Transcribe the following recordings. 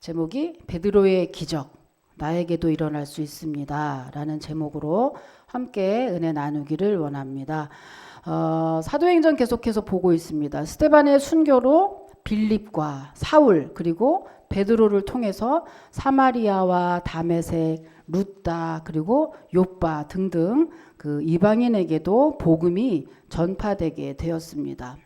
제목이 베드로의 기적, 나에게도 일어날 수 있습니다 라는 제목으로 함께 은혜 나누기를 원합니다. 사도행전 계속해서 보고 있습니다. 스데반의 순교로 빌립과 사울 그리고 베드로를 통해서 사마리아와 다메섹, 루따 그리고 욥바 등등 그 이방인에게도 복음이 전파되게 되었습니다.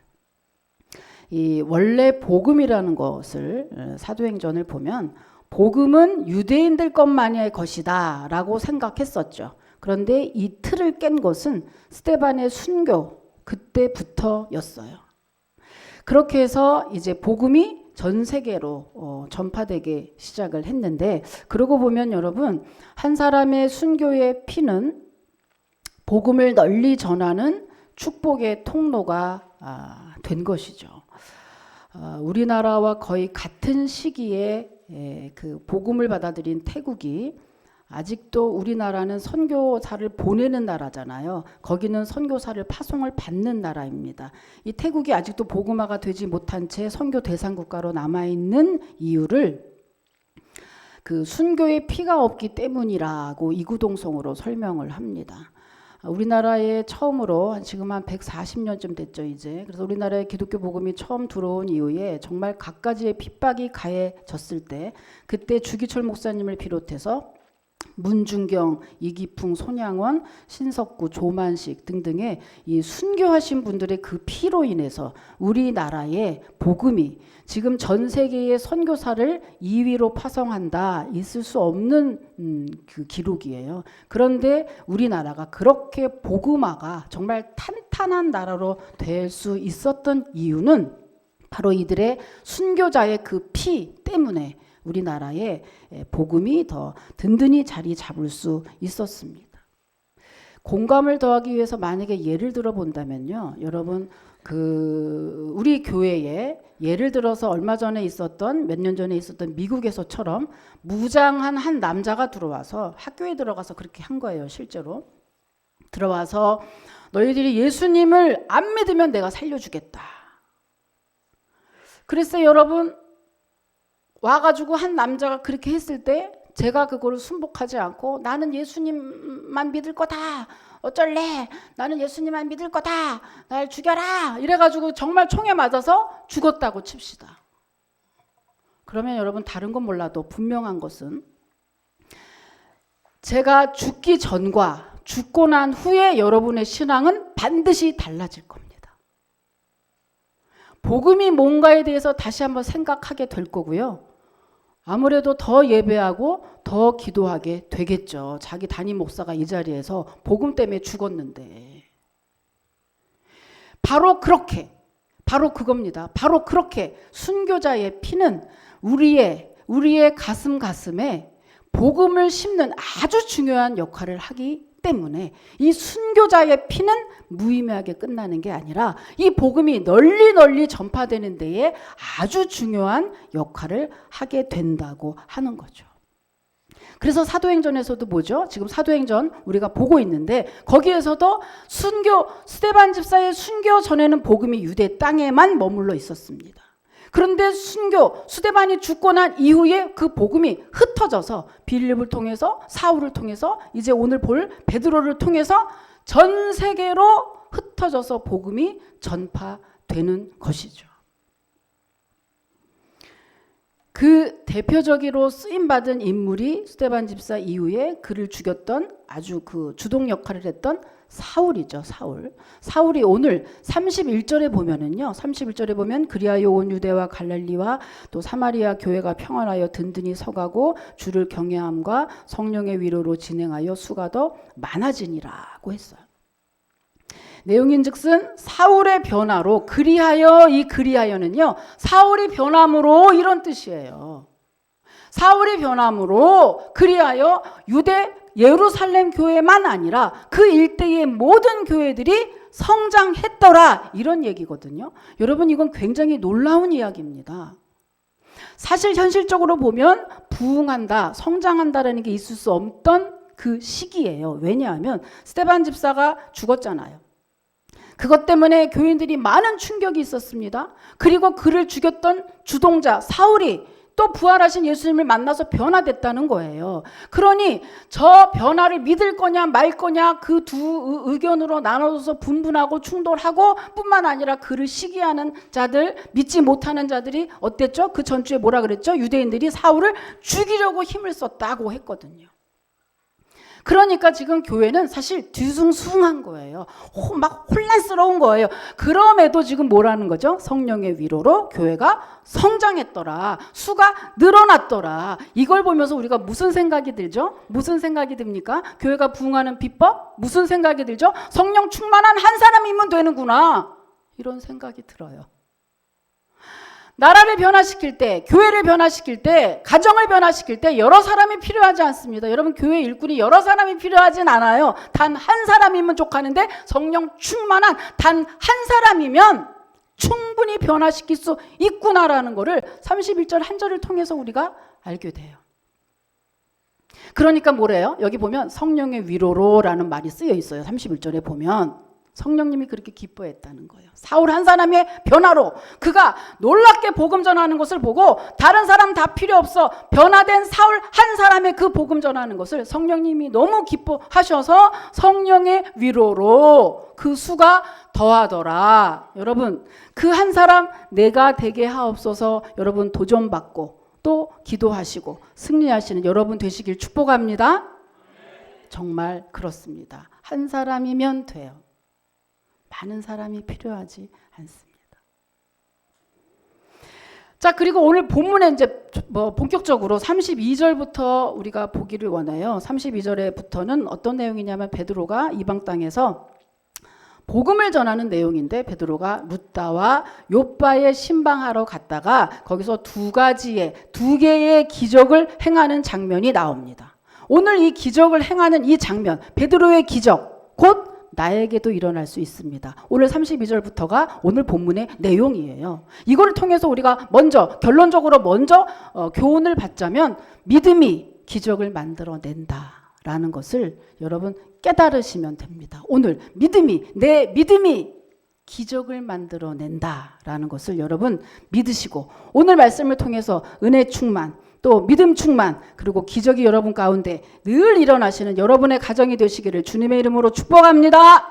이 원래 복음이라는 것을 사도행전을 보면 복음은 유대인들 것만의 것이다 라고 생각했었죠. 그런데 이 틀을 깬 것은 스데반의 순교 그때부터였어요. 그렇게 해서 이제 복음이 전 세계로 전파되기 시작을 했는데, 그러고 보면 여러분, 한 사람의 순교의 피는 복음을 널리 전하는 축복의 통로가 된 것이죠. 우리나라와 거의 같은 시기에 그 복음을 받아들인 태국이, 아직도 우리나라는 선교사를 보내는 나라잖아요. 거기는 선교사를 파송을 받는 나라입니다. 이 태국이 아직도 복음화가 되지 못한 채 선교 대상 국가로 남아있는 이유를 그 순교의 피가 없기 때문이라고 이구동성으로 설명을 합니다. 우리나라에 처음으로 지금 한 140년쯤 됐죠 이제. 그래서 우리나라에 기독교 복음이 처음 들어온 이후에 정말 갖가지의 핍박이 가해졌을 때, 그때 주기철 목사님을 비롯해서 문중경, 이기풍, 손양원, 신석구, 조만식 등등의 이 순교하신 분들의 그 피로 인해서 우리나라의 복음이 지금 전 세계의 선교사를 2위로 파송한다, 있을 수 없는 그 기록이에요. 그런데 우리나라가 그렇게 복음화가 정말 탄탄한 나라로 될 수 있었던 이유는 바로 이들의 순교자의 그 피 때문에 우리나라의 복음이 더 든든히 자리 잡을 수 있었습니다. 공감을 더하기 위해서 만약에 예를 들어 본다면요, 여러분, 우리 교회에 예를 들어서 얼마 전에 있었던, 몇 년 전에 있었던 미국에서처럼 무장한 한 남자가 들어와서 학교에 들어가서 그렇게 한 거예요. 실제로 들어와서 너희들이 예수님을 안 믿으면 내가 살려주겠다. 그랬어요. 여러분, 와가지고 한 남자가 그렇게 했을 때 제가 그거를 순복하지 않고 나는 예수님만 믿을 거다, 어쩔래, 나는 예수님만 믿을 거다, 날 죽여라 이래가지고 정말 총에 맞아서 죽었다고 칩시다. 그러면 여러분, 다른 건 몰라도 분명한 것은 제가 죽기 전과 죽고 난 후에 여러분의 신앙은 반드시 달라질 겁니다. 복음이 뭔가에 대해서 다시 한번 생각하게 될 거고요. 아무래도 더 예배하고 더 기도하게 되겠죠. 자기 담임 목사가 이 자리에서 복음 때문에 죽었는데. 바로 그렇게, 바로 그겁니다. 바로 그렇게 순교자의 피는 우리의 가슴에 복음을 심는 아주 중요한 역할을 하기 때문에 이 순교자의 피는 무의미하게 끝나는 게 아니라 이 복음이 널리 전파되는 데에 아주 중요한 역할을 하게 된다고 하는 거죠. 그래서 사도행전에서도 뭐죠? 지금 사도행전 우리가 보고 있는데, 거기에서도 스데반 집사의 순교 전에는 복음이 유대 땅에만 머물러 있었습니다. 그런데 스데반이 죽고 난 이후에 그 복음이 흩어져서 빌립을 통해서, 사울을 통해서, 이제 오늘 볼 베드로를 통해서 전 세계로 흩어져서 복음이 전파되는 것이죠. 그 대표적으로 쓰임받은 인물이 스데반 집사 이후에 그를 죽였던, 아주 그 주동 역할을 했던 사울이죠. 사울이 오늘 31절에 보면은요, 31절에 보면 그리하여 온 유대와 갈릴리와 또 사마리아 교회가 평안하여 든든히 서가고 주를 경외함과 성령의 위로로 진행하여 수가 더 많아지니라고 했어요. 내용인즉슨 사울의 변화로, 이 그리하여는요, 사울이 변함으로 이런 뜻이에요. 사울이 변함으로 그리하여 예루살렘 교회만 아니라 그 일대의 모든 교회들이 성장했더라, 이런 얘기거든요. 여러분, 이건 굉장히 놀라운 이야기입니다. 사실 현실적으로 보면 부흥한다, 성장한다라는 게 있을 수 없던 그 시기예요. 왜냐하면 스데반 집사가 죽었잖아요. 그것 때문에 교인들이 많은 충격이 있었습니다. 그리고 그를 죽였던 주동자 사울이 또 부활하신 예수님을 만나서 변화됐다는 거예요. 그러니 저 변화를 믿을 거냐 말 거냐 그 두 의견으로 나눠서 분분하고 충돌하고 뿐만 아니라 그를 시기하는 자들, 믿지 못하는 자들이 어땠죠? 그 전주에 뭐라 그랬죠? 유대인들이 사울을 죽이려고 힘을 썼다고 했거든요. 그러니까 지금 교회는 사실 뒤숭숭한 거예요. 막 혼란스러운 거예요. 그럼에도 지금 뭐라는 거죠? 성령의 위로로 교회가 성장했더라. 수가 늘어났더라. 이걸 보면서 우리가 무슨 생각이 들죠? 무슨 생각이 듭니까? 교회가 부흥하는 비법? 무슨 생각이 들죠? 성령 충만한 한 사람이면 되는구나. 이런 생각이 들어요. 나라를 변화시킬 때, 교회를 변화시킬 때, 가정을 변화시킬 때 여러 사람이 필요하지 않습니다. 여러분 교회 일꾼이 여러 사람이 필요하진 않아요. 단 한 사람이면 족하는데 성령 충만한 단 한 사람이면 충분히 변화시킬 수 있구나라는 것을 31절 한 절을 통해서 우리가 알게 돼요. 그러니까 뭐래요? 여기 보면 성령의 위로로라는 말이 쓰여 있어요. 31절에 보면. 성령님이 그렇게 기뻐했다는 거예요. 사울 한 사람의 변화로 그가 놀랍게 복음 전하는 것을 보고 다른 사람 다 필요 없어 변화된 사울 한 사람의 그 복음 전하는 것을 성령님이 너무 기뻐하셔서 성령의 위로로 그 수가 더하더라. 여러분 그 한 사람 내가 되게 하옵소서. 여러분 도전받고 또 기도하시고 승리하시는 여러분 되시길 축복합니다. 정말 그렇습니다. 한 사람이면 돼요. 많은 사람이 필요하지 않습니다. 자, 그리고 오늘 본문에 이제 본격적으로 32절부터 우리가 보기를 원해요. 32절에부터는 어떤 내용이냐면 베드로가 이방 땅에서 복음을 전하는 내용인데 베드로가 루다와 욥바에 신방하러 갔다가 거기서 두 개의 기적을 행하는 장면이 나옵니다. 오늘 이 기적을 행하는 이 장면, 베드로의 기적, 곧 나에게도 일어날 수 있습니다. 오늘 32절부터가 오늘 본문의 내용이에요. 이거를 통해서 우리가 결론적으로 교훈을 받자면 믿음이 기적을 만들어낸다라는 것을 여러분 깨달으시면 됩니다. 오늘 내 믿음이 기적을 만들어낸다라는 것을 여러분 믿으시고 오늘 말씀을 통해서 은혜 충만 또 믿음 충만 그리고 기적이 여러분 가운데 늘 일어나시는 여러분의 가정이 되시기를 주님의 이름으로 축복합니다.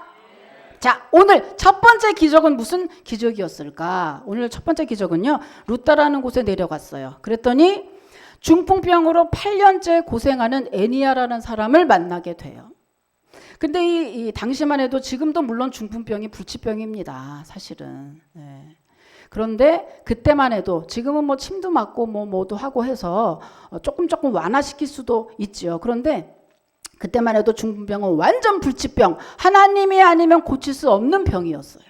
자, 오늘 첫 번째 기적은 무슨 기적이었을까? 오늘 첫 번째 기적은요. 루다라는 곳에 내려갔어요. 그랬더니 중풍병으로 8년째 고생하는 애니야라는 사람을 만나게 돼요. 근데 이 당시만 해도 지금도 물론 중풍병이 불치병입니다. 사실은. 네. 그런데 그때만 해도 지금은 뭐 침도 맞고 뭐도 하고 해서 조금 완화시킬 수도 있지요. 그런데 그때만 해도 중풍병은 완전 불치병, 하나님이 아니면 고칠 수 없는 병이었어요.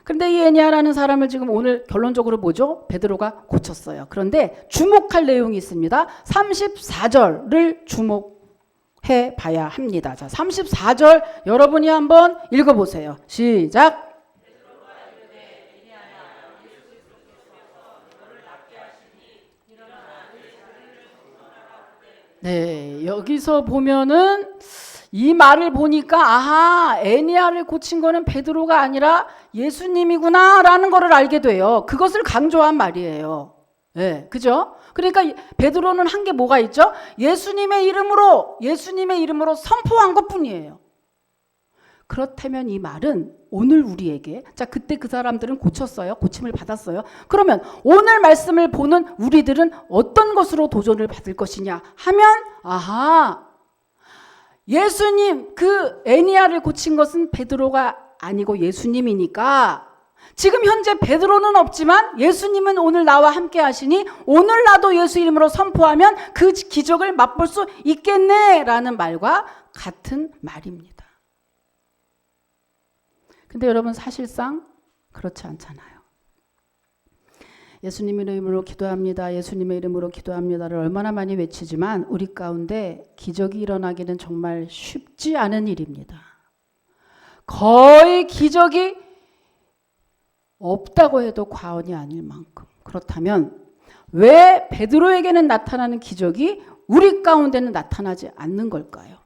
그런데 이 애니야라는 사람을 지금 오늘 결론적으로 뭐죠? 베드로가 고쳤어요. 그런데 주목할 내용이 있습니다. 34절을 주목해 봐야 합니다. 자, 34절 여러분이 한번 읽어보세요. 시작. 네, 여기서 보면은 이 말을 보니까 아하, 애니야를 고친 거는 베드로가 아니라 예수님이구나라는 것을 알게 돼요. 그것을 강조한 말이에요. 네, 그죠? 그러니까 베드로는 한 게 뭐가 있죠? 예수님의 이름으로 선포한 것뿐이에요. 그렇다면 이 말은 오늘 우리에게 자 그때 그 사람들은 고쳤어요. 고침을 받았어요. 그러면 오늘 말씀을 보는 우리들은 어떤 것으로 도전을 받을 것이냐 하면 아하 예수님 그 애니야를 고친 것은 베드로가 아니고 예수님이니까 지금 현재 베드로는 없지만 예수님은 오늘 나와 함께 하시니 오늘 나도 예수 이름으로 선포하면 그 기적을 맛볼 수 있겠네라는 말과 같은 말입니다. 근데 여러분 사실상 그렇지 않잖아요. 예수님의 이름으로 기도합니다. 예수님의 이름으로 기도합니다를 얼마나 많이 외치지만 우리 가운데 기적이 일어나기는 정말 쉽지 않은 일입니다. 거의 기적이 없다고 해도 과언이 아닐 만큼. 그렇다면 왜 베드로에게는 나타나는 기적이 우리 가운데는 나타나지 않는 걸까요?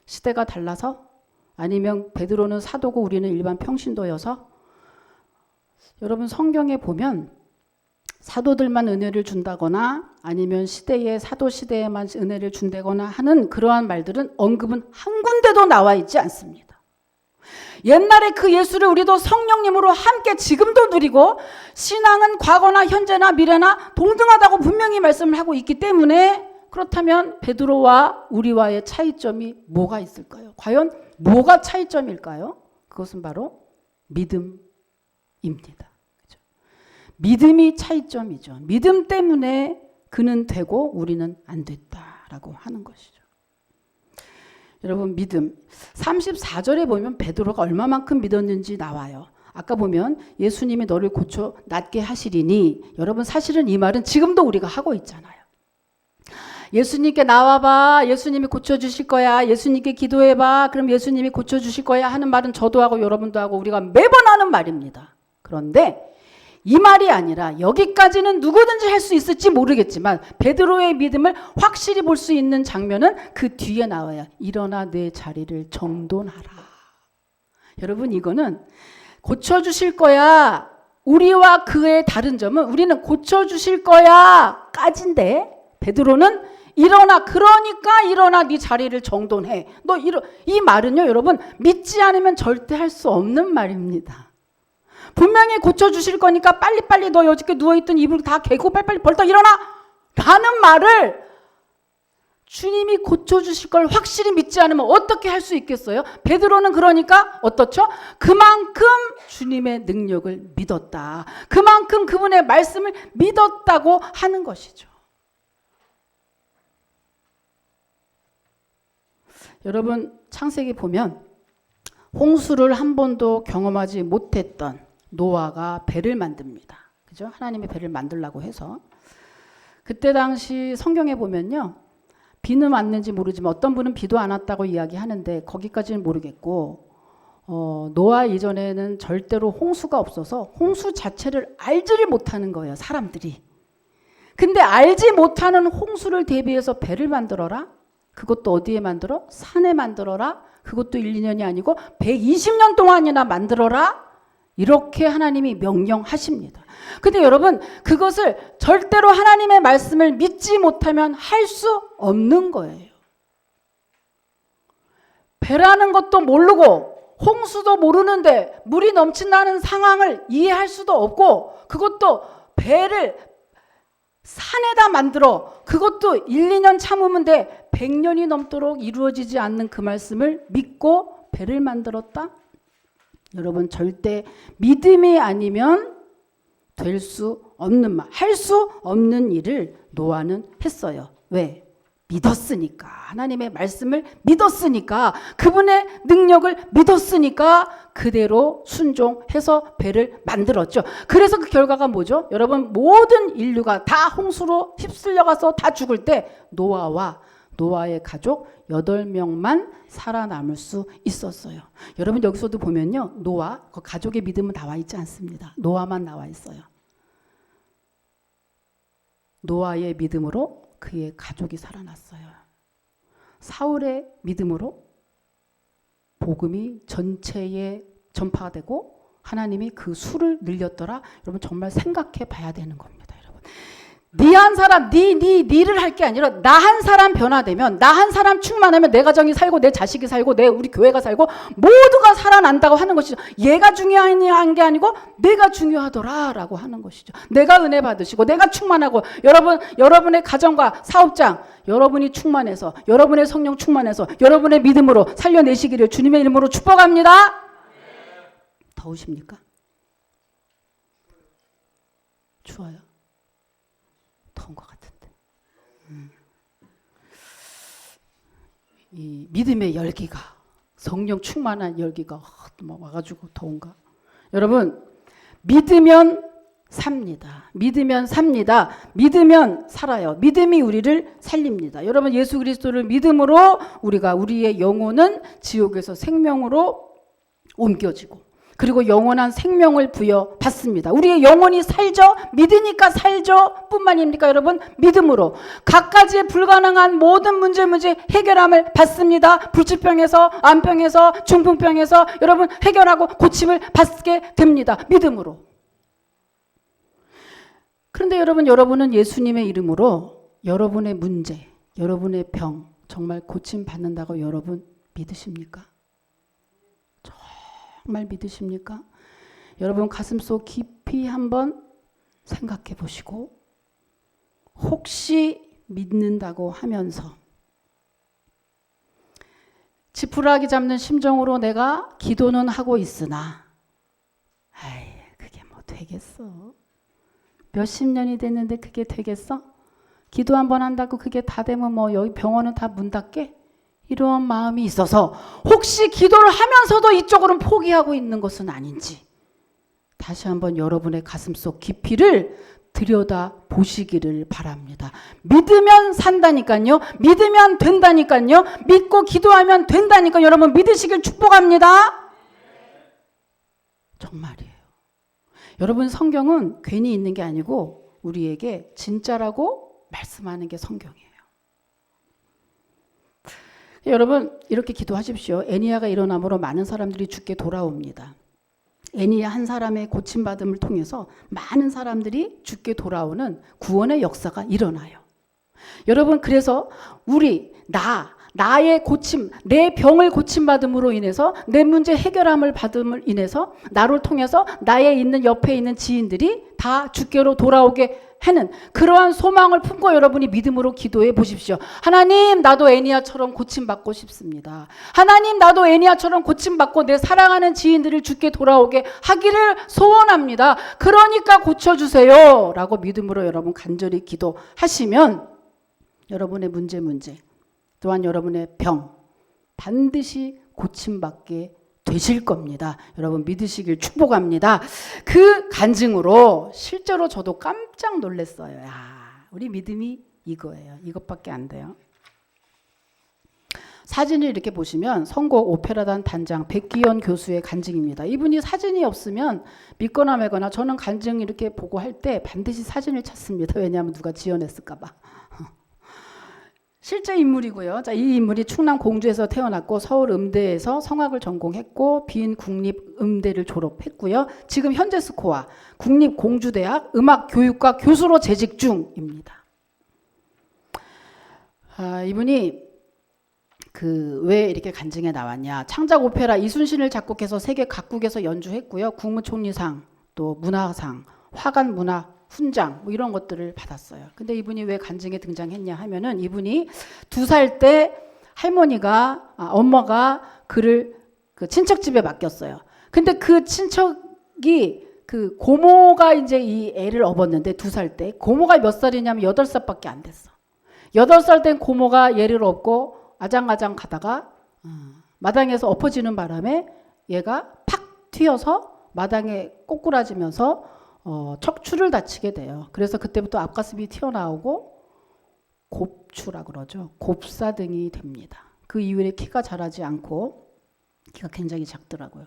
시대가 달라서? 아니면 베드로는 사도고 우리는 일반 평신도여서? 여러분 성경에 보면 사도들만 은혜를 준다거나 아니면 사도 시대에만 은혜를 준다거나 하는 그러한 말들은 언급은 한 군데도 나와 있지 않습니다. 옛날에 그 예수를 우리도 성령님으로 함께 지금도 누리고 신앙은 과거나 현재나 미래나 동등하다고 분명히 말씀을 하고 있기 때문에 그렇다면 베드로와 우리와의 차이점이 뭐가 있을까요? 과연 뭐가 차이점일까요? 그것은 바로 믿음입니다. 그렇죠? 믿음이 차이점이죠. 믿음 때문에 그는 되고 우리는 안 됐다라고 하는 것이죠. 여러분 믿음 34절에 보면 베드로가 얼마만큼 믿었는지 나와요. 아까 보면 예수님이 너를 고쳐 낫게 하시리니 여러분 사실은 이 말은 지금도 우리가 하고 있잖아요. 예수님께 나와봐. 예수님이 고쳐주실 거야. 예수님께 기도해봐. 그럼 예수님이 고쳐주실 거야 하는 말은 저도 하고 여러분도 하고 우리가 매번 하는 말입니다. 그런데 이 말이 아니라 여기까지는 누구든지 할 수 있을지 모르겠지만 베드로의 믿음을 확실히 볼 수 있는 장면은 그 뒤에 나와요. 일어나 내 자리를 정돈하라. 여러분 이거는 고쳐주실 거야. 우리와 그의 다른 점은 우리는 고쳐주실 거야 까진데 베드로는 일어나 그러니까 일어나 네 자리를 정돈해. 이 말은요 여러분 믿지 않으면 절대 할 수 없는 말입니다. 분명히 고쳐주실 거니까 빨리빨리 너 여지껏 누워있던 이불 다 개고 빨리빨리 벌떡 일어나 라는 말을 주님이 고쳐주실 걸 확실히 믿지 않으면 어떻게 할 수 있겠어요? 베드로는 그러니까 어떻죠? 그만큼 주님의 능력을 믿었다. 그만큼 그분의 말씀을 믿었다고 하는 것이죠. 여러분 창세기 보면 홍수를 한 번도 경험하지 못했던 노아가 배를 만듭니다. 그죠? 하나님이 배를 만들라고 해서 그때 당시 성경에 보면요. 비는 왔는지 모르지만 어떤 분은 비도 안 왔다고 이야기하는데 거기까지는 모르겠고 노아 이전에는 절대로 홍수가 없어서 홍수 자체를 알지를 못하는 거예요. 사람들이. 근데 알지 못하는 홍수를 대비해서 배를 만들어라? 그것도 어디에 만들어? 산에 만들어라? 그것도 1, 2년이 아니고 120년 동안이나 만들어라? 이렇게 하나님이 명령하십니다. 근데 여러분 그것을 절대로 하나님의 말씀을 믿지 못하면 할 수 없는 거예요. 배라는 것도 모르고 홍수도 모르는데 물이 넘친다는 상황을 이해할 수도 없고 그것도 배를 산에다 만들어 그것도 1, 2년 참으면 돼 100년이 넘도록 이루어지지 않는 그 말씀을 믿고 배를 만들었다? 여러분 절대 믿음이 아니면 될 수 없는 말, 할 수 없는 일을 노아는 했어요. 왜? 믿었으니까. 하나님의 말씀을 믿었으니까. 그분의 능력을 믿었으니까 그대로 순종해서 배를 만들었죠. 그래서 그 결과가 뭐죠? 여러분 모든 인류가 다 홍수로 휩쓸려가서 다 죽을 때 노아와 노아의 가족 8명만 살아남을 수 있었어요. 여러분 여기서도 보면요. 노아, 그 가족의 믿음은 나와 있지 않습니다. 노아만 나와 있어요. 노아의 믿음으로 그의 가족이 살아났어요. 사울의 믿음으로 복음이 전체에 전파가 되고 하나님이 그 수를 늘렸더라. 여러분 정말 생각해 봐야 되는 겁니다. 여러분. 네 한 사람, 니를 할 게 아니라 나 한 사람 변화되면 나 한 사람 충만하면 내 가정이 살고 내 자식이 살고 우리 교회가 살고 모두가 살아난다고 하는 것이죠. 얘가 중요한 게 아니고 내가 중요하더라라고 하는 것이죠. 내가 은혜 받으시고 내가 충만하고 여러분의 가정과 사업장 여러분이 충만해서 여러분의 성령 충만해서 여러분의 믿음으로 살려내시기를 주님의 이름으로 축복합니다. 더우십니까? 추워요? 더운 것 같은데. 이 믿음의 열기가 성령 충만한 열기가 와가지고 더운가? 여러분 믿으면 삽니다. 믿으면 삽니다. 믿으면 살아요. 믿음이 우리를 살립니다. 여러분 예수 그리스도를 믿음으로 우리의 영혼은 지옥에서 생명으로 옮겨지고 그리고 영원한 생명을 부여받습니다. 우리의 영혼이 살죠? 믿으니까 살죠? 뿐만입니까 여러분? 믿음으로 갖가지의 불가능한 모든 문제 해결함을 받습니다. 불치병에서 암병에서 중풍병에서 여러분 해결하고 고침을 받게 됩니다. 믿음으로. 그런데 여러분은 예수님의 이름으로 여러분의 문제, 여러분의 병 정말 고침 받는다고 여러분 믿으십니까? 정말 믿으십니까? 여러분 가슴속 깊이 한번 생각해 보시고 혹시 믿는다고 하면서 지푸라기 잡는 심정으로 내가 기도는 하고 있으나 그게 뭐 되겠어? 몇십 년이 됐는데 그게 되겠어? 기도 한번 한다고 그게 다 되면 뭐 여기 병원은 다 문 닫게? 이런 마음이 있어서 혹시 기도를 하면서도 이쪽으로는 포기하고 있는 것은 아닌지 다시 한번 여러분의 가슴속 깊이를 들여다 보시기를 바랍니다. 믿으면 산다니까요. 믿으면 된다니까요. 믿고 기도하면 된다니까 여러분 믿으시길 축복합니다. 정말이에요. 여러분 성경은 괜히 있는 게 아니고 우리에게 진짜라고 말씀하는 게 성경이에요. 여러분 이렇게 기도하십시오. 애니야가 일어남으로 많은 사람들이 주께 돌아옵니다. 애니야 한 사람의 고침받음을 통해서 많은 사람들이 주께 돌아오는 구원의 역사가 일어나요. 여러분 그래서 나의 고침, 내 병을 고침받음으로 인해서 내 문제 해결함을 받음을 인해서 나를 통해서 나의 있는 옆에 있는 지인들이 다 주께로 돌아오게 하는 그러한 소망을 품고 여러분이 믿음으로 기도해 보십시오. 하나님 나도 애니야처럼 고침받고 싶습니다. 하나님 나도 애니야처럼 고침받고 내 사랑하는 지인들을 주께 돌아오게 하기를 소원합니다. 그러니까 고쳐주세요 라고 믿음으로 여러분 간절히 기도하시면 여러분의 문제 또한 여러분의 병 반드시 고침받게 되실 겁니다. 여러분 믿으시길 축복합니다. 그 간증으로 실제로 저도 깜짝 놀랐어요. 우리 믿음이 이거예요. 이것밖에 안 돼요. 사진을 이렇게 보시면 선곡 오페라단 단장 백기현 교수의 간증입니다. 이분이 사진이 없으면 믿거나 말거나 저는 간증 이렇게 보고 할 때 반드시 사진을 찾습니다. 왜냐하면 누가 지어냈을까 봐. 실제 인물이고요. 자, 이 인물이 충남 공주에서 태어났고 서울 음대에서 성악을 전공했고 빈 국립음대를 졸업했고요. 지금 현재 스코어 국립공주대학 음악교육과 교수로 재직 중입니다. 이분이 왜 이렇게 간증에 나왔냐. 창작 오페라 이순신을 작곡해서 세계 각국에서 연주했고요. 국무총리상, 또 문화상, 화관 문화 훈장 뭐 이런 것들을 받았어요. 근데 이분이 왜 간증에 등장했냐 하면은 이분이 2살 때 엄마가 그를 그 친척집에 맡겼어요. 근데 그 친척이 그 고모가 이제 이 애를 업었는데 2살 때 고모가 몇 살이냐면 8살밖에 안 됐어. 8살 된 고모가 얘를 업고 아장아장 가다가 마당에서 엎어지는 바람에 얘가 팍 튀어서 마당에 꼬꾸라지면서 척추를 다치게 돼요. 그래서 그때부터 앞가슴이 튀어나오고 곱추라 그러죠. 곱사등이 됩니다. 그 이후에 키가 자라지 않고 키가 굉장히 작더라고요.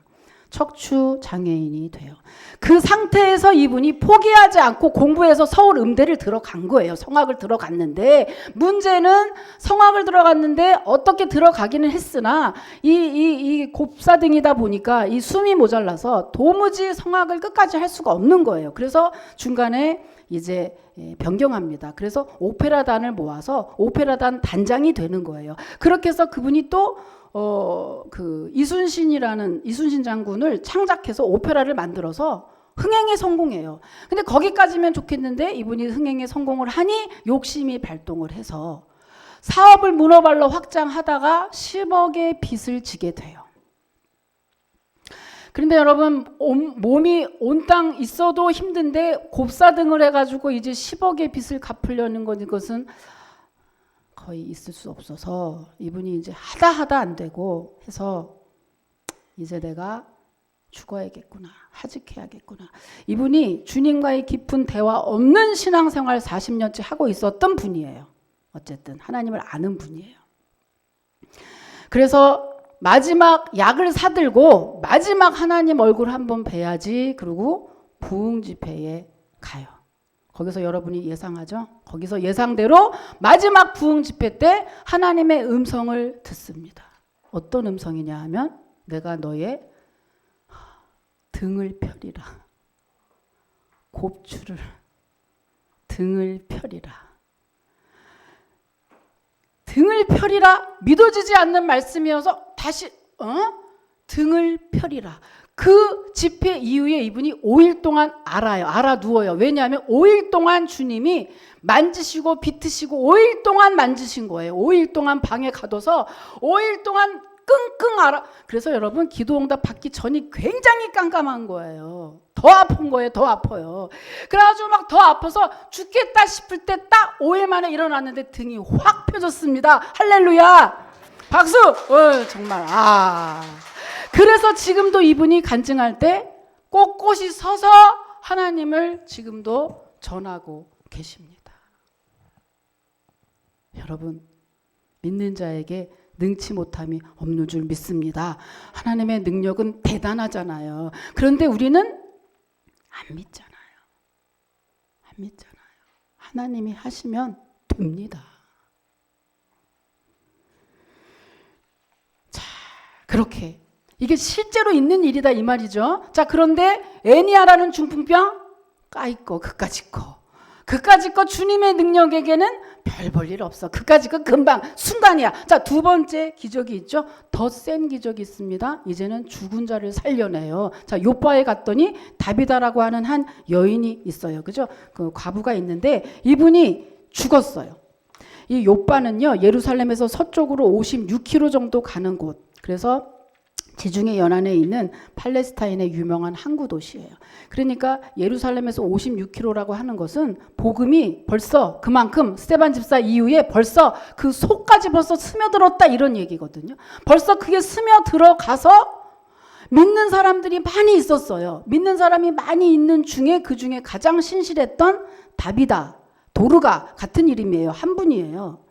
척추 장애인이 돼요. 그 상태에서 이분이 포기하지 않고 공부해서 서울 음대를 들어간 거예요. 성악을 들어갔는데 문제는 성악을 들어갔는데 어떻게 들어가기는 했으나 이 곱사등이다 보니까 이 숨이 모자라서 도무지 성악을 끝까지 할 수가 없는 거예요. 그래서 중간에 이제 변경합니다. 그래서 오페라단을 모아서 오페라단 단장이 되는 거예요. 그렇게 해서 그분이 또 이순신 장군을 창작해서 오페라를 만들어서 흥행에 성공해요. 근데 거기까지면 좋겠는데 이분이 흥행에 성공을 하니 욕심이 발동을 해서 사업을 문어발로 확장하다가 10억의 빚을 지게 돼요. 그런데 여러분 몸이 온땅 있어도 힘든데 곱사등을 해가지고 이제 10억의 빚을 갚으려는 이것은 거의 있을 수 없어서 이분이 이제 하다 안 되고 해서 이제 내가 죽어야겠구나, 하직해야겠구나. 이분이 주님과의 깊은 대화 없는 신앙생활 40년째 하고 있었던 분이에요. 어쨌든 하나님을 아는 분이에요. 그래서 마지막 약을 사들고 마지막 하나님 얼굴 한번 뵈야지 그러고 부흥 집회에 가요. 거기서 여러분이 예상하죠? 거기서 예상대로 마지막 부흥 집회 때 하나님의 음성을 듣습니다. 어떤 음성이냐 하면 내가 너의 등을 펴리라. 곱추를 등을 펴리라. 등을 펴리라 믿어지지 않는 말씀이어서 다시 등을 펴리라. 그 집회 이후에 이분이 5일 동안 알아 누워요. 왜냐하면 5일 동안 주님이 만지시고 비트시고 5일 동안 만지신 거예요. 5일 동안 방에 가둬서 5일 동안 끙끙 앓아. 그래서 여러분 기도 응답 받기 전이 굉장히 깜깜한 거예요. 더 아픈 거예요. 더 아파요. 그래가지고 막 더 아파서 죽겠다 싶을 때 딱 5일 만에 일어났는데 등이 확 펴졌습니다. 할렐루야. 박수. 정말 그래서 지금도 이분이 간증할 때 꼿꼿이 서서 하나님을 지금도 전하고 계십니다. 여러분 믿는 자에게 능치 못함이 없는 줄 믿습니다. 하나님의 능력은 대단하잖아요. 그런데 우리는 안 믿잖아요. 안 믿잖아요. 하나님이 하시면 됩니다. 자, 그렇게 이게 실제로 있는 일이다 이 말이죠. 자, 그런데 애니아라는 중풍병 까이꺼 그까짓 거 주님의 능력에게는 별 볼 일 없어. 그까짓 거 금방 순간이야. 자, 두 번째 기적이 있죠. 더 센 기적이 있습니다. 이제는 죽은 자를 살려내요. 자, 요바에 갔더니 다비다라고 하는 한 여인이 있어요. 그죠? 그 과부가 있는데 이분이 죽었어요. 이 요바는요 예루살렘에서 서쪽으로 56km 정도 가는 곳. 그래서 지중해 연안에 있는 팔레스타인의 유명한 항구 도시예요. 그러니까 예루살렘에서 56km라고 하는 것은 복음이 벌써 그만큼 스데반 집사 이후에 벌써 그 속까지 벌써 스며들었다 이런 얘기거든요. 벌써 그게 스며들어가서 믿는 사람들이 많이 있었어요. 믿는 사람이 많이 있는 중에 그 중에 가장 신실했던 다비다, 도르가 같은 이름이에요. 한 분이에요.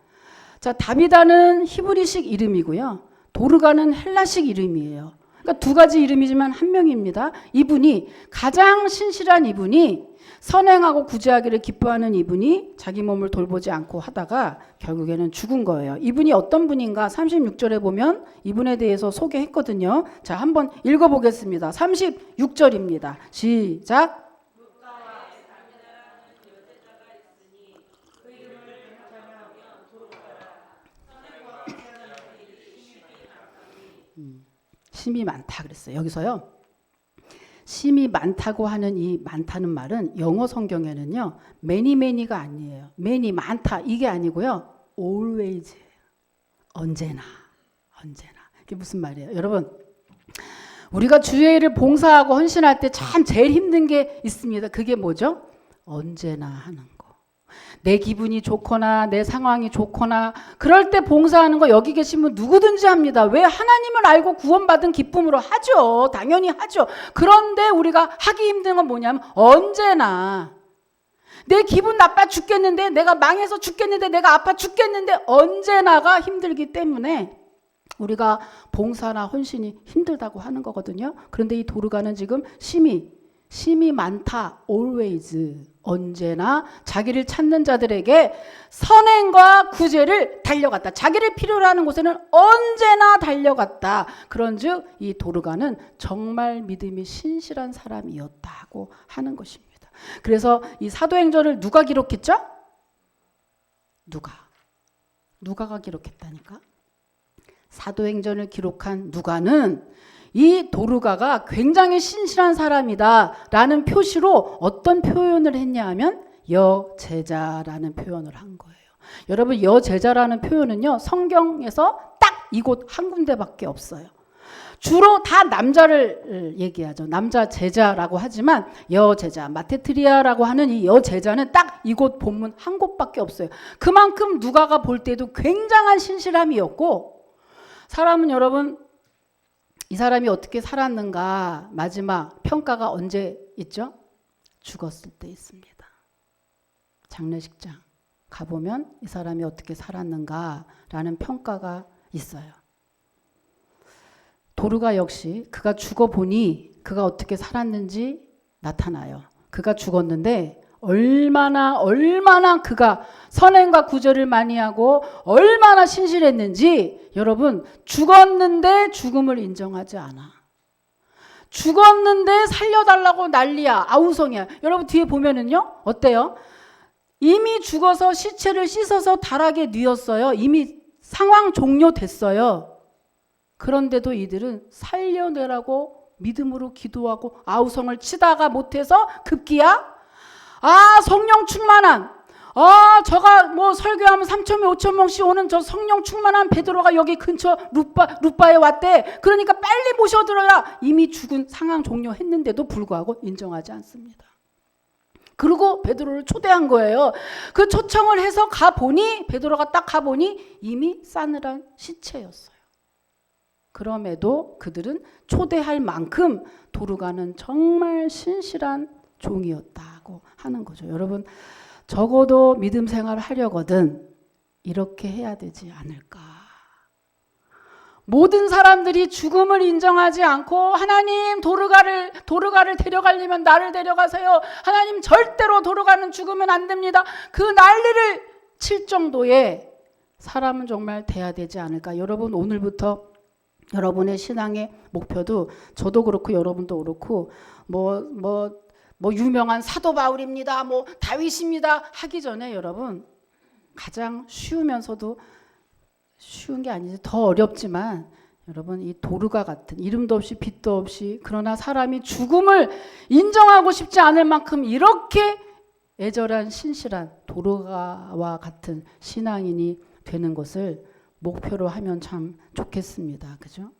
자, 다비다는 히브리식 이름이고요. 도르가는 헬라식 이름이에요. 그러니까 두 가지 이름이지만 한 명입니다. 이분이 가장 신실한 이분이 선행하고 구제하기를 기뻐하는 이분이 자기 몸을 돌보지 않고 하다가 결국에는 죽은 거예요. 이분이 어떤 분인가 36절에 보면 이분에 대해서 소개했거든요. 자, 한번 읽어보겠습니다. 36절입니다. 시작. 심이 많다 그랬어요. 여기서요. 심이 많다고 하는 이 많다는 말은 영어 성경에는요. many가 아니에요. many 많다 이게 아니고요. always 언제나. 이게 무슨 말이에요? 여러분 우리가 주의 일을 봉사하고 헌신할 때 참 제일 힘든 게 있습니다. 그게 뭐죠? 언제나 하는 거. 내 기분이 좋거나 내 상황이 좋거나 그럴 때 봉사하는 거 여기 계시면 누구든지 합니다. 왜? 하나님을 알고 구원받은 기쁨으로 하죠. 당연히 하죠. 그런데 우리가 하기 힘든 건 뭐냐면 언제나 내 기분 나빠 죽겠는데 내가 망해서 죽겠는데 내가 아파 죽겠는데 언제나가 힘들기 때문에 우리가 봉사나 헌신이 힘들다고 하는 거거든요. 그런데 이 도르가는 지금 심이 많다. always 언제나 자기를 찾는 자들에게 선행과 구제를 달려갔다. 자기를 필요로 하는 곳에는 언제나 달려갔다. 그런즉 이 도르가는 정말 믿음이 신실한 사람이었다고 하는 것입니다. 그래서 이 사도행전을 누가 기록했죠? 누가가 기록했다니까. 사도행전을 기록한 누가는 이 도르가가 굉장히 신실한 사람이다 라는 표시로 어떤 표현을 했냐 하면 여제자라는 표현을 한 거예요. 여러분 여제자라는 표현은요 성경에서 딱 이곳 한 군데밖에 없어요. 주로 다 남자를 얘기하죠. 남자 제자라고 하지만 여제자, 마테트리아라고 하는 이 여제자는 딱 이곳 본문 한 곳밖에 없어요. 그만큼 누가가 볼 때도 굉장한 신실함이었고 사람은 여러분 이 사람이 어떻게 살았는가 마지막 평가가 언제 있죠? 죽었을 때 있습니다. 장례식장 가보면 이 사람이 어떻게 살았는가라는 평가가 있어요. 도르가 역시 그가 죽어보니 그가 어떻게 살았는지 나타나요. 그가 죽었는데 얼마나 그가 선행과 구제를 많이 하고 얼마나 신실했는지 여러분 죽었는데 죽음을 인정하지 않아. 죽었는데 살려달라고 난리야. 아우성이야. 여러분 뒤에 보면은요. 어때요? 이미 죽어서 시체를 씻어서 다락에 뉘었어요. 이미 상황 종료됐어요. 그런데도 이들은 살려내라고 믿음으로 기도하고 아우성을 치다가 못해서 급기야 성령 충만한 저가 뭐 설교하면 3,000명 5,000명씩 오는 저 성령 충만한 베드로가 여기 근처 루빠에 왔대. 그러니까 빨리 모셔들어라. 이미 죽은 상황 종료했는데도 불구하고 인정하지 않습니다. 그리고 베드로를 초대한 거예요. 그 초청을 해서 가보니 베드로가 딱 가보니 이미 싸늘한 시체였어요. 그럼에도 그들은 초대할 만큼 도르가는 정말 신실한 종이었다고 하는 거죠. 여러분, 적어도 믿음 생활을 하려거든 이렇게 해야 되지 않을까. 모든 사람들이 죽음을 인정하지 않고 하나님 도르가를 데려가려면 나를 데려가세요. 하나님 절대로 도르가는 죽으면 안 됩니다. 그 난리를 칠 정도의 사람은 정말 돼야 되지 않을까. 여러분, 오늘부터 여러분의 신앙의 목표도 저도 그렇고 여러분도 그렇고 뭐 유명한 사도 바울입니다. 뭐 다윗입니다. 하기 전에 여러분 가장 쉬우면서도 쉬운 게 아니지 더 어렵지만 여러분 이 도르가 같은 이름도 없이 빛도 없이 그러나 사람이 죽음을 인정하고 싶지 않을 만큼 이렇게 애절한 신실한 도르가와 같은 신앙인이 되는 것을 목표로 하면 참 좋겠습니다. 그죠?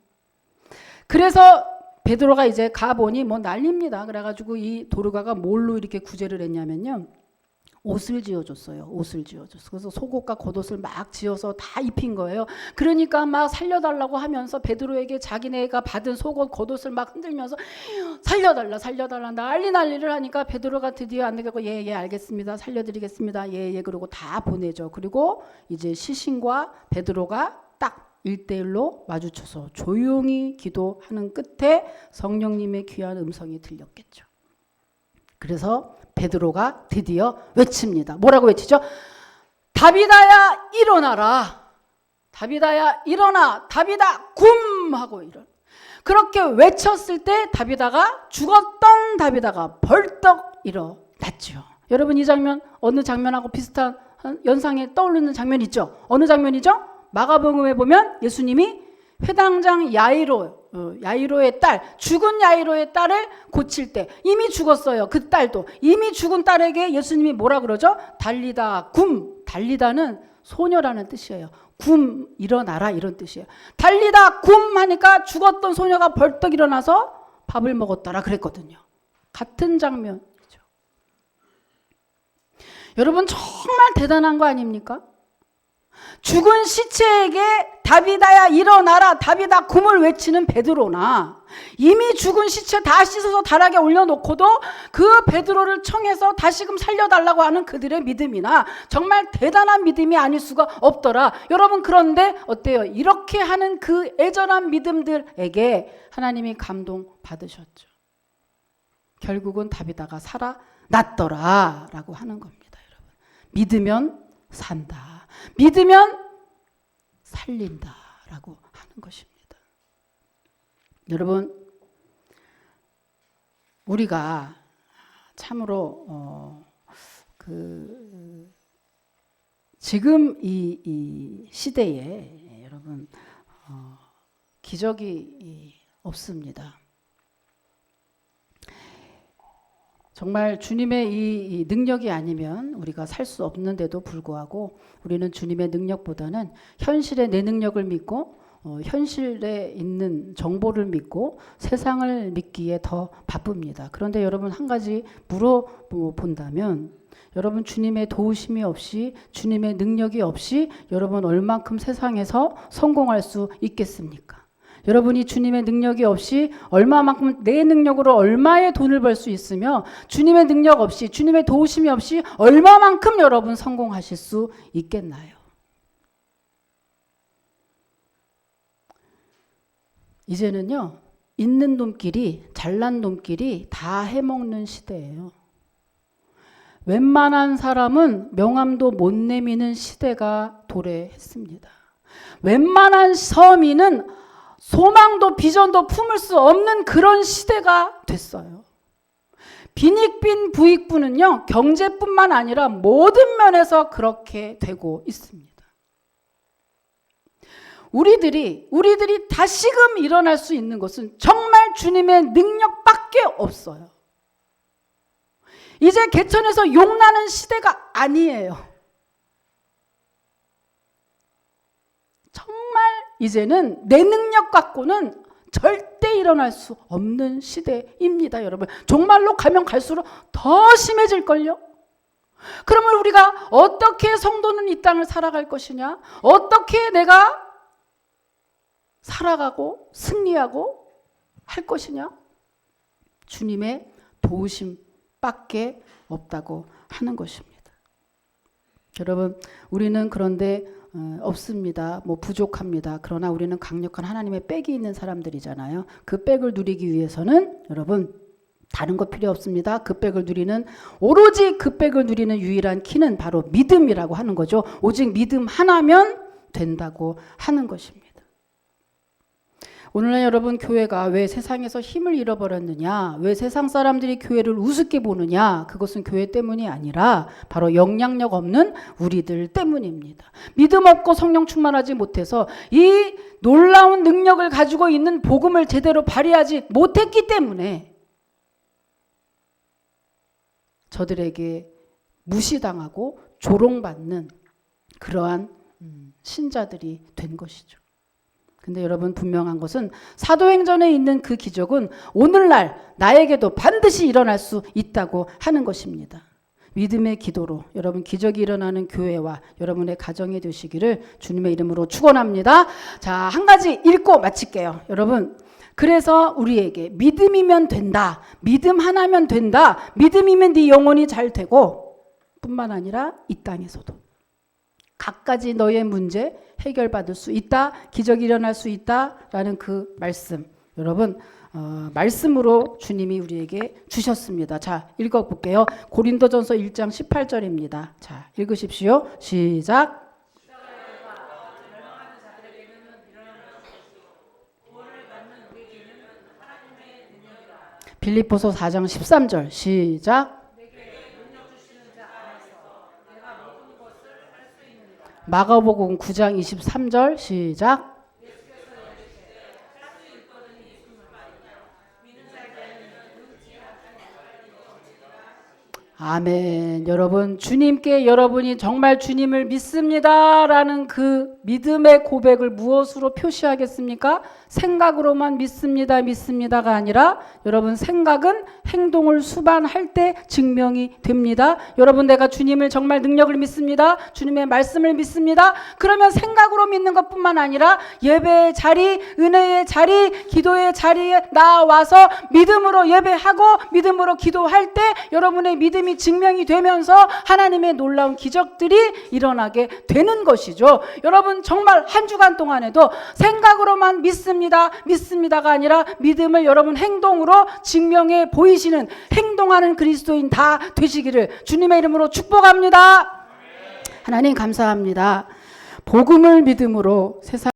그래서 베드로가 이제 가보니 뭐 난립니다. 그래가지고 이 도르가가 뭘로 이렇게 구제를 했냐면요. 옷을 지어줬어요. 옷을 지어줬어. 그래서 속옷과 겉옷을 막 지어서 다 입힌 거예요. 그러니까 막 살려달라고 하면서 베드로에게 자기네가 받은 속옷, 겉옷을 막 흔들면서 살려달라 난리를 하니까 베드로가 드디어 안 되겠고 예 알겠습니다. 살려드리겠습니다. 예 그러고 다 보내죠. 그리고 이제 시신과 베드로가 딱 1대1로 마주쳐서 조용히 기도하는 끝에 성령님의 귀한 음성이 들렸겠죠. 그래서 베드로가 드디어 외칩니다. 뭐라고 외치죠? 다비다야 일어나라. 다비다야 일어나. 다비다 굼 하고 일어나. 그렇게 외쳤을 때 다비다가 죽었던 다비다가 벌떡 일어났죠. 여러분 이 장면 어느 장면하고 비슷한 연상에 떠오르는 장면 있죠? 어느 장면이죠? 마가복음에 보면 예수님이 회당장 야이로의 딸, 죽은 야이로의 딸을 고칠 때 이미 죽었어요. 그 딸도 이미 죽은 딸에게 예수님이 뭐라 그러죠? 달리다 굼. 달리다는 소녀라는 뜻이에요. 굼 일어나라 이런 뜻이에요. 달리다 굼 하니까 죽었던 소녀가 벌떡 일어나서 밥을 먹었더라 그랬거든요. 같은 장면이죠. 여러분 정말 대단한 거 아닙니까? 죽은 시체에게 다비다야 일어나라 다비다 굼을 외치는 베드로나 이미 죽은 시체 다 씻어서 다락에 올려놓고도 그 베드로를 청해서 다시금 살려달라고 하는 그들의 믿음이나 정말 대단한 믿음이 아닐 수가 없더라. 여러분 그런데 어때요? 이렇게 하는 그 애절한 믿음들에게 하나님이 감동받으셨죠. 결국은 다비다가 살아났더라 라고 하는 겁니다. 여러분 믿으면 산다. 믿으면 살린다라고 하는 것입니다. 여러분 우리가 참으로 지금 이 시대에 여러분 기적이 없습니다. 정말 주님의 이 능력이 아니면 우리가 살 수 없는데도 불구하고 우리는 주님의 능력보다는 현실의 내 능력을 믿고 현실에 있는 정보를 믿고 세상을 믿기에 더 바쁩니다. 그런데 여러분 한 가지 물어본다면 여러분 주님의 도우심이 없이 주님의 능력이 없이 여러분 얼만큼 세상에서 성공할 수 있겠습니까? 여러분이 주님의 능력이 없이 얼마만큼 내 능력으로 얼마의 돈을 벌 수 있으며 주님의 능력 없이 주님의 도우심이 없이 얼마만큼 여러분 성공하실 수 있겠나요? 이제는요 있는 놈끼리 잘난 놈끼리 다 해먹는 시대예요. 웬만한 사람은 명함도 못 내미는 시대가 도래했습니다. 웬만한 서민은 소망도 비전도 품을 수 없는 그런 시대가 됐어요. 빈익빈 부익부는요, 경제뿐만 아니라 모든 면에서 그렇게 되고 있습니다. 우리들이 다시금 일어날 수 있는 것은 정말 주님의 능력밖에 없어요. 이제 개천에서 욕나는 시대가 아니에요. 정말 이제는 내 능력 갖고는 절대 일어날 수 없는 시대입니다, 여러분. 종말로 가면 갈수록 더 심해질걸요? 그러면 우리가 어떻게 성도는 이 땅을 살아갈 것이냐? 어떻게 내가 살아가고 승리하고 할 것이냐? 주님의 도우심밖에 없다고 하는 것입니다. 여러분, 우리는 그런데 없습니다. 부족합니다. 그러나 우리는 강력한 하나님의 백이 있는 사람들이잖아요. 그 백을 누리기 위해서는 여러분 다른 거 필요 없습니다. 그 백을 누리는, 오로지 그 백을 누리는 유일한 키는 바로 믿음이라고 하는 거죠. 오직 믿음 하나면 된다고 하는 것입니다. 오늘날 여러분, 교회가 왜 세상에서 힘을 잃어버렸느냐, 왜 세상 사람들이 교회를 우습게 보느냐, 그것은 교회 때문이 아니라 바로 영향력 없는 우리들 때문입니다. 믿음 없고 성령 충만하지 못해서 이 놀라운 능력을 가지고 있는 복음을 제대로 발휘하지 못했기 때문에 저들에게 무시당하고 조롱받는 그러한 신자들이 된 것이죠. 근데 여러분, 분명한 것은 사도행전에 있는 그 기적은 오늘날 나에게도 반드시 일어날 수 있다고 하는 것입니다. 믿음의 기도로 여러분 기적이 일어나는 교회와 여러분의 가정이 되시기를 주님의 이름으로 축원합니다. 자, 한 가지 읽고 마칠게요. 여러분, 그래서 우리에게 믿음이면 된다, 믿음 하나면 된다, 믿음이면 네 영혼이 잘 되고 뿐만 아니라 이 땅에서도 갖가지 너의 문제 해결받을 수 있다, 기적이 일어날 수 있다라는 그 말씀, 여러분 말씀으로 주님이 우리에게 주셨습니다. 자, 읽어볼게요. 고린도전서 1장 18절입니다. 자, 읽으십시오. 시작. 빌립보서 4장 13절 시작. 마가복음 9장 23절 시작. 아멘. 여러분, 주님께 여러분이 정말 주님을 믿습니다라는 그 믿음의 고백을 무엇으로 표시하겠습니까? 생각으로만 믿습니다가 아니라 여러분, 생각은 행동을 수반할 때 증명이 됩니다. 여러분, 내가 주님을 정말 능력을 믿습니다, 주님의 말씀을 믿습니다, 그러면 생각으로 믿는 것뿐만 아니라 예배의 자리, 은혜의 자리, 기도의 자리에 나와서 믿음으로 예배하고 믿음으로 기도할 때 여러분의 믿음이 증명이 되면서 하나님의 놀라운 기적들이 일어나게 되는 것이죠. 여러분, 정말 한 주간 동안에도 생각으로만 믿습니다가 아니라 믿음을 여러분 행동으로 증명해 보이시는, 행동하는 그리스도인 다 되시기를 주님의 이름으로 축복합니다. 하나님 감사합니다. 복음을 믿음으로 세상